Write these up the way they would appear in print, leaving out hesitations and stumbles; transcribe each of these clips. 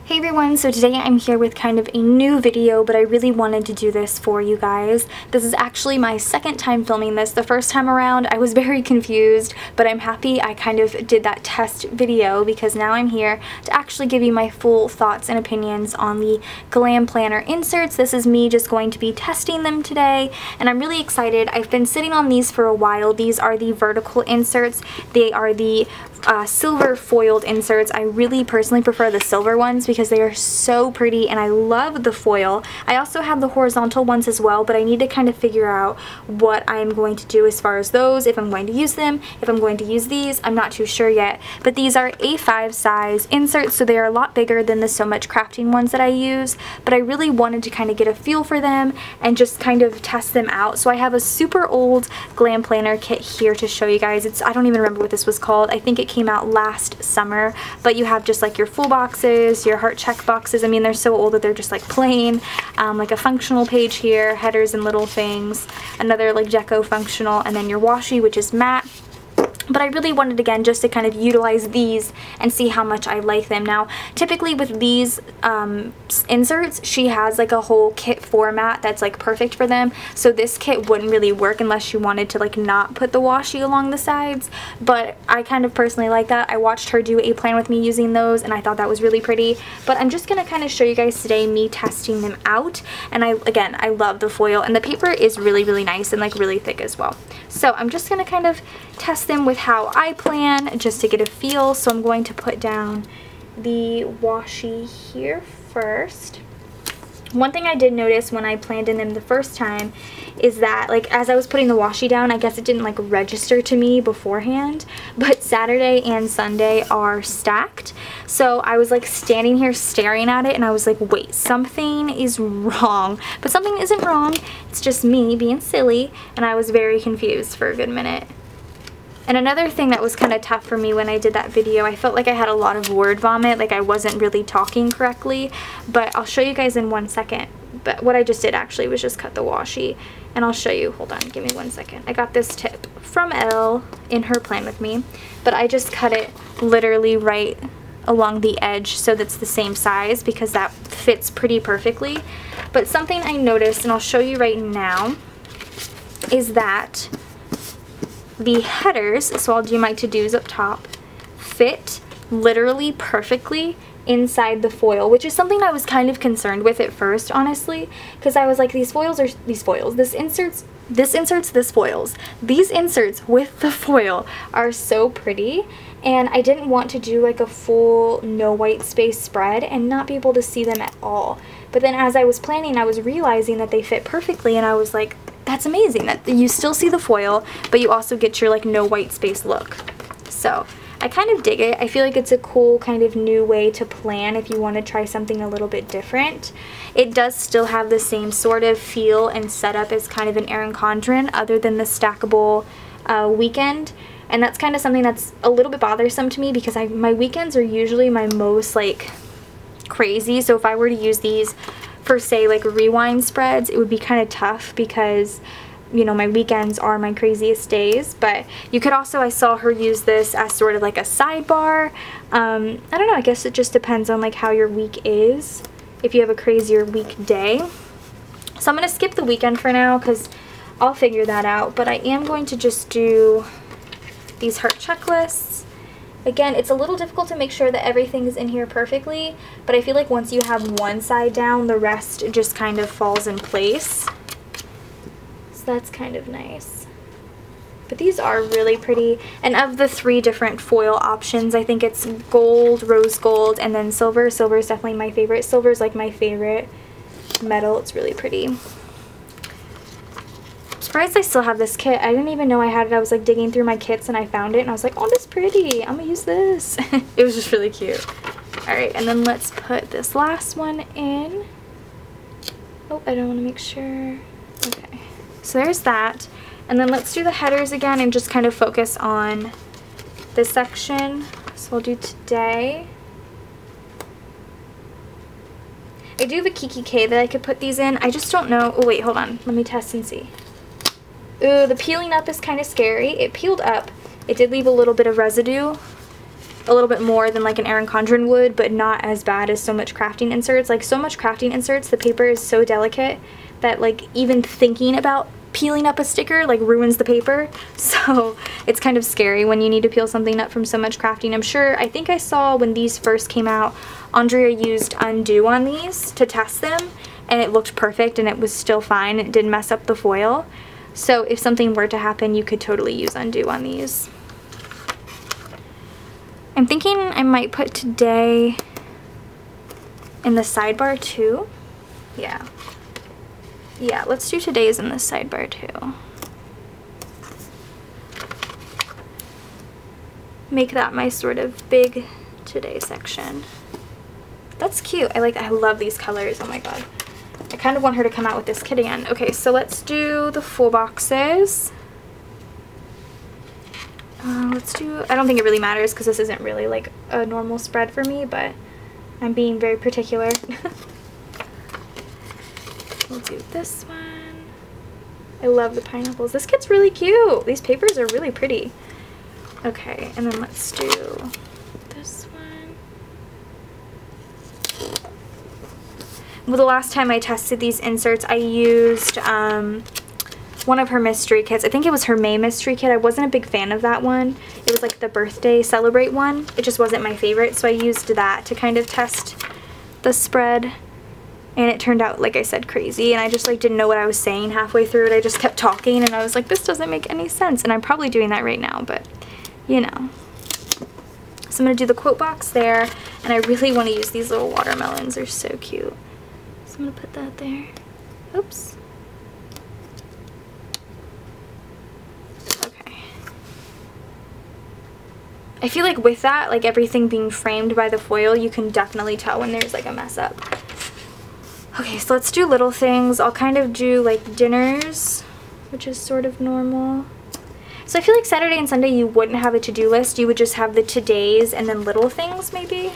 Hey everyone, so today I'm here with kind of a new video, but I really wanted to do this for you guys. This is actually my second time filming this. The first time around I was very confused, but I'm happy I kind of did that test video because now I'm here to actually give you my full thoughts and opinions on the Glam Planner inserts. This is me just going to be testing them today, and I'm really excited. I've been sitting on these for a while. These are the vertical inserts. They are the silver foiled inserts. I really personally prefer the silver ones because they are so pretty and I love the foil. I also have the horizontal ones as well, but I need to kind of figure out what I'm going to do as far as those, if I'm going to use them, if I'm going to use these. I'm not too sure yet, but these are A5 size inserts, so they are a lot bigger than the So Much Crafting ones that I use, but I really wanted to kind of get a feel for them and just kind of test them out. So I have a super old Glam Planner kit here to show you guys. I don't even remember what this was called. I think it came out last summer, but you have just like your full boxes, your heart check boxes. I mean, they're so old that they're just like plain, like a functional page here, headers and little things, another like deco functional, and then your washi, which is matte. But I really wanted, again, just to kind of utilize these and see how much I like them. Now, typically with these inserts, she has like a whole kit format that's like perfect for them. So this kit wouldn't really work unless you wanted to like not put the washi along the sides. But I kind of personally like that. I watched her do a plan with me using those and I thought that was really pretty. But I'm just going to kind of show you guys today me testing them out. And again, I love the foil, and the paper is really, really nice and like really thick as well. So I'm just going to kind of test them with how I plan just to get a feel. So I'm going to put down the washi here first. One thing I did notice when I planned in them the first time is that, like, as I was putting the washi down, I guess it didn't like register to me beforehand, but Saturday and Sunday are stacked. So I was like standing here staring at it and I was like, wait, something is wrong. But something isn't wrong, it's just me being silly, and I was very confused for a good minute. And another thing that was kind of tough for me when I did that video, I felt like I had a lot of word vomit, like I wasn't really talking correctly, but I'll show you guys in 1 second. But what I just did actually was just cut the washi, and I'll show you. Hold on, give me 1 second. I got this tip from Elle in her plan with me, but I just cut it literally right along the edge so that's the same size because that fits pretty perfectly. But something I noticed, and I'll show you right now, is that the headers, so I'll do my to-dos up top, fit literally perfectly inside the foil, which is something I was kind of concerned with at first, honestly, because I was like, these inserts with the foil are so pretty, and I didn't want to do like a full no white space spread and not be able to see them at all. But then as I was planning, I was realizing that they fit perfectly, and I was like, that's amazing that you still see the foil, but you also get your like no white space look. So I kind of dig it. I feel like it's a cool kind of new way to plan if you want to try something a little bit different. It does still have the same sort of feel and setup as kind of an Erin Condren, other than the stackable weekend. And that's kind of something that's a little bit bothersome to me because my weekends are usually my most like crazy. So if I were to use these for, say, like rewind spreads, it would be kind of tough because, you know, my weekends are my craziest days. But you could also, I saw her use this as sort of like a sidebar. I don't know, I guess it just depends on like how your week is, if you have a crazier weekday. So I'm going to skip the weekend for now because I'll figure that out, but I am going to just do these heart checklists. Again, it's a little difficult to make sure that everything is in here perfectly, but I feel like once you have one side down, the rest just kind of falls in place. So that's kind of nice. But these are really pretty, and of the 3 different foil options, I think it's gold, rose gold, and then silver. Silver is definitely my favorite. Silver is like my favorite metal. It's really pretty. Surprised I still have this kit. I didn't even know I had it. I was like digging through my kits and I found it and I was like, oh, that's pretty. I'm gonna use this. It was just really cute. Alright, and then let's put this last one in. Oh, I don't want to make sure. Okay, so there's that. And then let's do the headers again and just kind of focus on this section. So I'll do today. I do have a Kiki K that I could put these in. I just don't know. Oh, wait, hold on. Let me test and see. Ooh, the peeling up is kind of scary. It peeled up. It did leave a little bit of residue, a little bit more than like an Erin Condren would, but not as bad as So Much Crafting inserts. Like So Much Crafting inserts, the paper is so delicate that like even thinking about peeling up a sticker like ruins the paper. So it's kind of scary when you need to peel something up from So Much Crafting. I think I saw when these first came out, Andrea used Undo on these to test them, and it looked perfect and it was still fine. It didn't mess up the foil. So if something were to happen, you could totally use Undo on these. I'm thinking I might put Today in the sidebar too. Yeah, let's do Today's in the sidebar too. Make that my sort of big Today section. That's cute. I love these colors. Oh my god. I kind of want her to come out with this kit again. Okay, so let's do the full boxes. Let's do, I don't think it really matters because this isn't really like a normal spread for me, but I'm being very particular. We'll do this one. I love the pineapples. This kit's really cute. These papers are really pretty. Okay, and then let's do this one. Well, the last time I tested these inserts, I used one of her mystery kits. I think it was her May mystery kit. I wasn't a big fan of that one. It was like the birthday celebrate one. It just wasn't my favorite, so I used that to kind of test the spread. And it turned out, like I said, crazy. And I just like didn't know what I was saying halfway through it. I just kept talking and I was like, this doesn't make any sense. And I'm probably doing that right now, but you know. So I'm going to do the quote box there. And I really want to use these little watermelons. They're so cute. So I'm going to put that there. Oops. Okay. I feel like with that, like everything being framed by the foil, you can definitely tell when there's like a mess up. Okay, so let's do little things. I'll kind of do like dinners, which is sort of normal. So I feel like Saturday and Sunday you wouldn't have a to-do list. You would just have the todays and then little things maybe.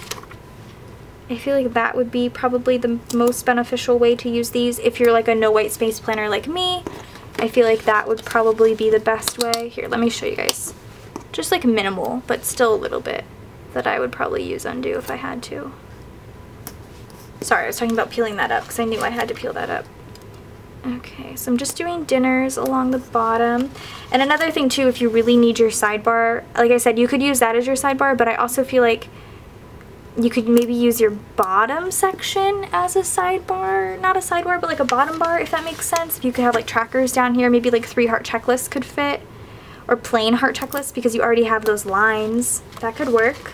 I feel like that would be probably the most beneficial way to use these. If you're like a no white space planner like me, I feel like that would probably be the best way. Here, let me show you guys. Just like minimal, but still a little bit that I would probably use Undo if I had to. Sorry, I was talking about peeling that up because I knew I had to peel that up. Okay, so I'm just doing dinners along the bottom. And another thing too, if you really need your sidebar, like I said, you could use that as your sidebar, but I also feel like you could maybe use your bottom section as a sidebar. Not a sidebar, but like a bottom bar, if that makes sense. If you could have like trackers down here, maybe like 3 heart checklists could fit. Or plain heart checklists because you already have those lines. That could work.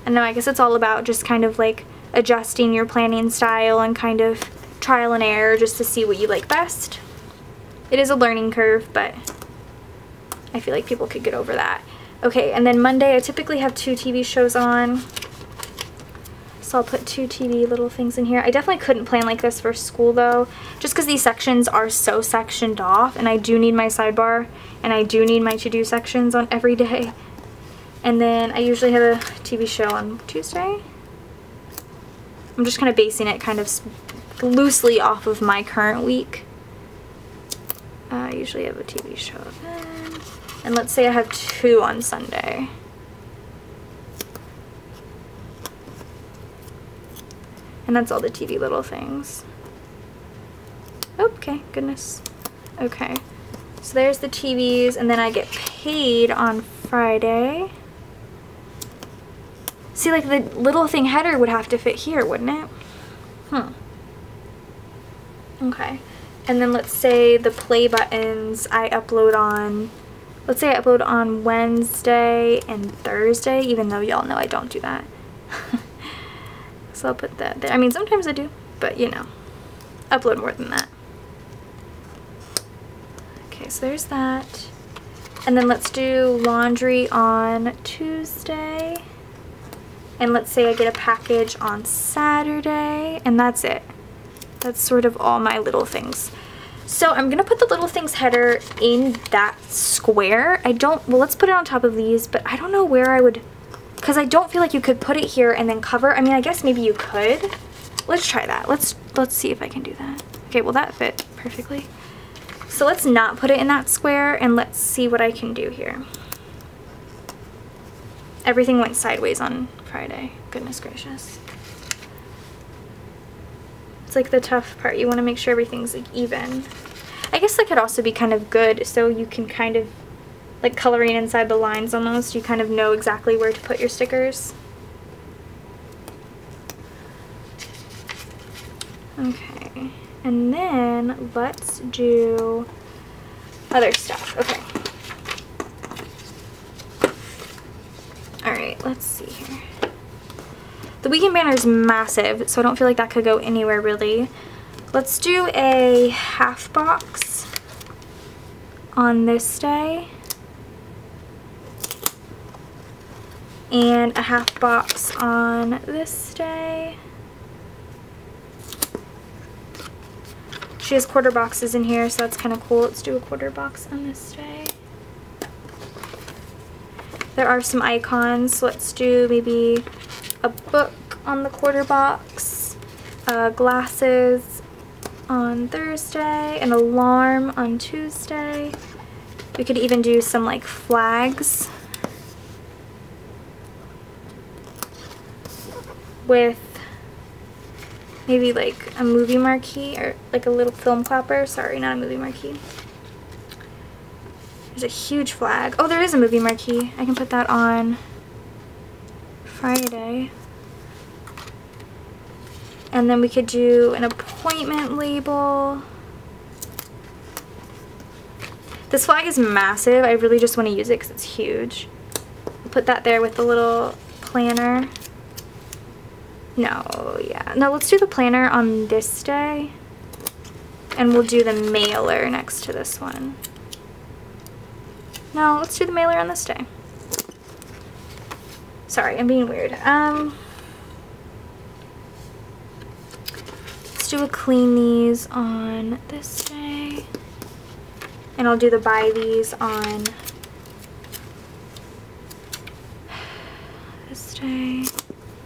And now I guess it's all about just kind of like adjusting your planning style and kind of trial and error just to see what you like best. It is a learning curve, but I feel like people could get over that. Okay, and then Monday I typically have 2 TV shows on. So I'll put 2 TV little things in here. I definitely couldn't plan like this for school though, just because these sections are so sectioned off, and I do need my sidebar and I do need my to-do sections on every day. And then I usually have a TV show on Tuesday. I'm just kind of basing it kind of loosely off of my current week. I usually have a TV show then. And let's say I have 2 on Sunday. And that's all the TV little things. Okay, goodness. Okay, so there's the TVs, and then I get paid on Friday. See, like the little thing header would have to fit here, wouldn't it? Okay, and then let's say the play buttons I upload on, let's say I upload on Wednesday and Thursday, even though y'all know I don't do that. So I'll put that there. I mean, sometimes I do, but you know, upload more than that. Okay, so there's that. And then let's do laundry on Tuesday. And let's say I get a package on Saturday, and that's it. That's sort of all my little things. So I'm gonna put the little things header in that square. Well, let's put it on top of these, but I don't know where I would, because I don't feel like you could put it here and then cover. I mean, I guess maybe you could. Let's try that. Let's see if I can do that. Okay, well that fit perfectly. So let's not put it in that square, and let's see what I can do here. Everything went sideways on Friday. Goodness gracious. It's like the tough part. You want to make sure everything's like even. I guess that could also be kind of good, so you can kind of, like coloring inside the lines almost, you kind of know exactly where to put your stickers. Okay, and then let's do other stuff. Okay. Alright, let's see here. The weekend banner is massive, so I don't feel like that could go anywhere really. Let's do a half box on this day. And a half box on this day. She has quarter boxes in here, so that's kind of cool. Let's do a quarter box on this day. There are some icons, so let's do maybe a book on the quarter box, glasses on Thursday, an alarm on Tuesday. We could even do some like flags with maybe like a movie marquee or like a little film clapper. Sorry, not a movie marquee. There's a huge flag. Oh, there is a movie marquee. I can put that on Friday. And then we could do an appointment label. This flag is massive. I really just want to use it because it's huge. I'll put that there with the little planner. No, yeah. No, let's do the planner on this day. And we'll do the mailer next to this one. No, let's do the mailer on this day. Sorry, I'm being weird. Let's do a clean these on this day. And I'll do the buy these on this day.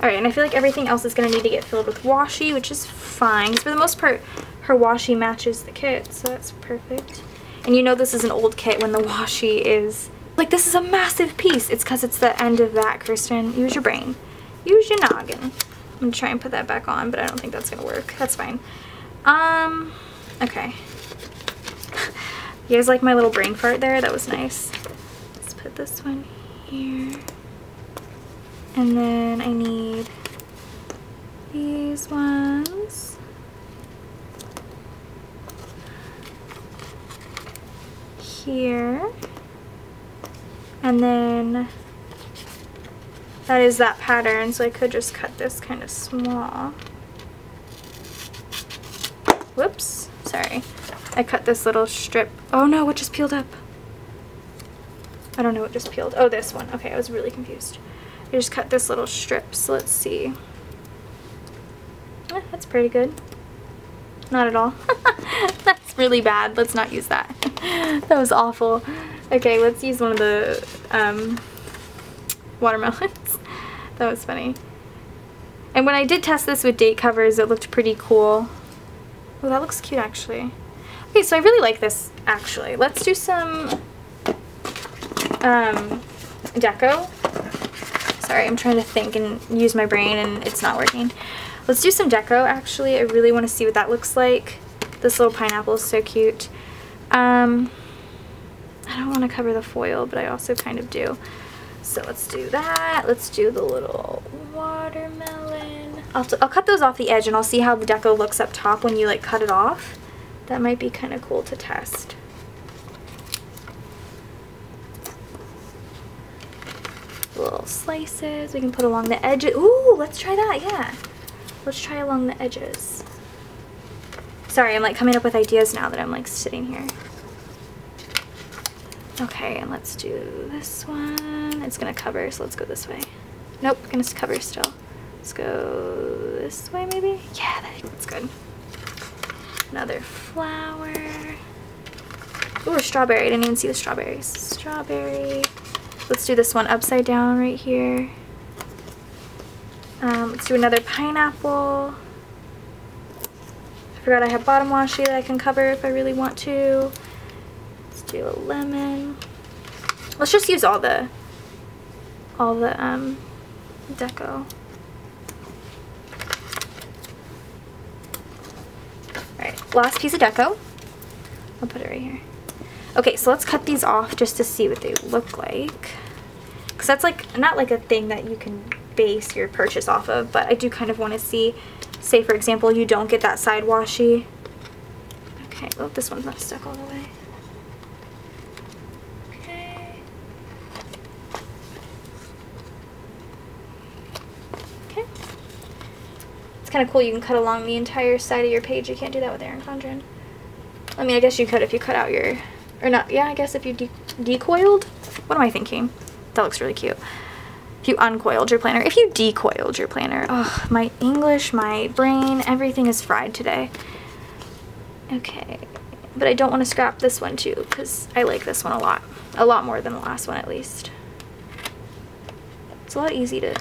Alright, and I feel like everything else is going to need to get filled with washi, which is fine. For the most part, her washi matches the kit, so that's perfect. And you know this is an old kit when the washi is... Like, this is a massive piece. It's because it's the end of that, Kirsten. Use your brain. Use your noggin. I'm going to try and put that back on, but I don't think that's going to work. That's fine. Okay. You guys like my little brain fart there? That was nice. Let's put this one here. And then I need these ones. Here. And then that is that pattern, so I could just cut this kind of small. Whoops, sorry. I cut this little strip. Oh no, what just peeled up? I don't know what just peeled. Oh, this one. Okay, I was really confused. I just cut this little strip, so let's see. That's pretty good. Not at all. That's really bad. Let's not use that. That was awful. Okay, let's use one of the watermelons. That was funny. And when I did test this with date covers, it looked pretty cool. Oh, that looks cute actually. Okay, so I really like this actually. Let's do some deco. Sorry, I'm trying to think and use my brain and it's not working. Let's do some deco actually. I really want to see what that looks like. This little pineapple is so cute. I don't want to cover the foil, but I also kind of do. So let's do that. Let's do the little watermelon. I'll cut those off the edge and I'll see how the deco looks up top when you like cut it off. That might be kind of cool to test. Little slices we can put along the edges. Ooh, let's try that, yeah. Let's try along the edges. Sorry, I'm like coming up with ideas now that I'm like sitting here. Okay, and let's do this one. It's gonna cover, so let's go this way. Nope, gonna cover still. Let's go this way maybe? Yeah, that's good. Another flower. Ooh, a strawberry. I didn't even see the strawberries. Strawberry. Let's do this one upside down right here. Let's do another pineapple. I forgot I have bottom washi that I can cover if I really want to. Let's do a lemon. Let's just use all the all the deco. Alright, last piece of deco. I'll put it right here. Okay, so let's cut these off just to see what they look like. Because that's like, not like a thing that you can base your purchase off of, but I do kind of want to see, say for example, you don't get that side washi. Okay, oh, this one's not stuck all the way. Okay. Okay. It's kind of cool, you can cut along the entire side of your page. You can't do that with Erin Condren. I mean, I guess you could if you cut out your, or not, yeah, I guess if you decoiled? What am I thinking? That looks really cute. If you uncoiled your planner, if you decoiled your planner. Oh, my English, my brain, everything is fried today. Okay, but I don't want to scrap this one too, because I like this one a lot more than the last one at least. It's a lot easier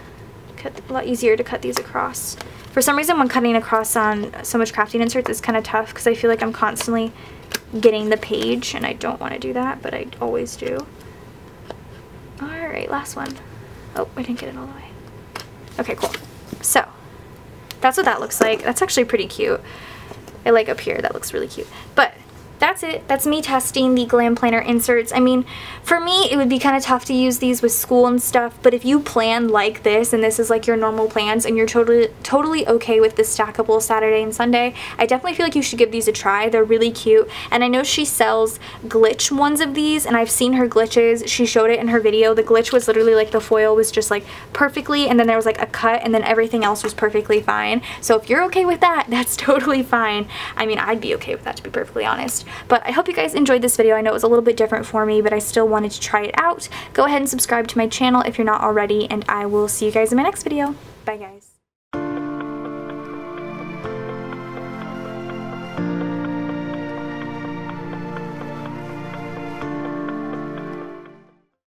to cut these across. For some reason, when cutting across on so much crafting inserts, it's kind of tough because I feel like I'm constantly getting the page, and I don't want to do that, but I always do. Alright, last one. Oh, I didn't get it all the way. Okay, cool. So, that's what that looks like. That's actually pretty cute. I like up here, that looks really cute. But that's it. That's me testing the Glam Planner inserts. I mean, for me, it would be kind of tough to use these with school and stuff, but if you plan like this, and this is like your normal plans, and you're totally okay with the stackable Saturday and Sunday, I definitely feel like you should give these a try. They're really cute, and I know she sells glitch ones of these, and I've seen her glitches. She showed it in her video. The glitch was literally like the foil was just like perfectly, and then there was like a cut, and then everything else was perfectly fine. So if you're okay with that, that's totally fine. I mean, I'd be okay with that, to be perfectly honest. But I hope you guys enjoyed this video. I know it was a little bit different for me, but I still wanted to try it out. Go ahead and subscribe to my channel if you're not already, and I will see you guys in my next video. Bye, guys.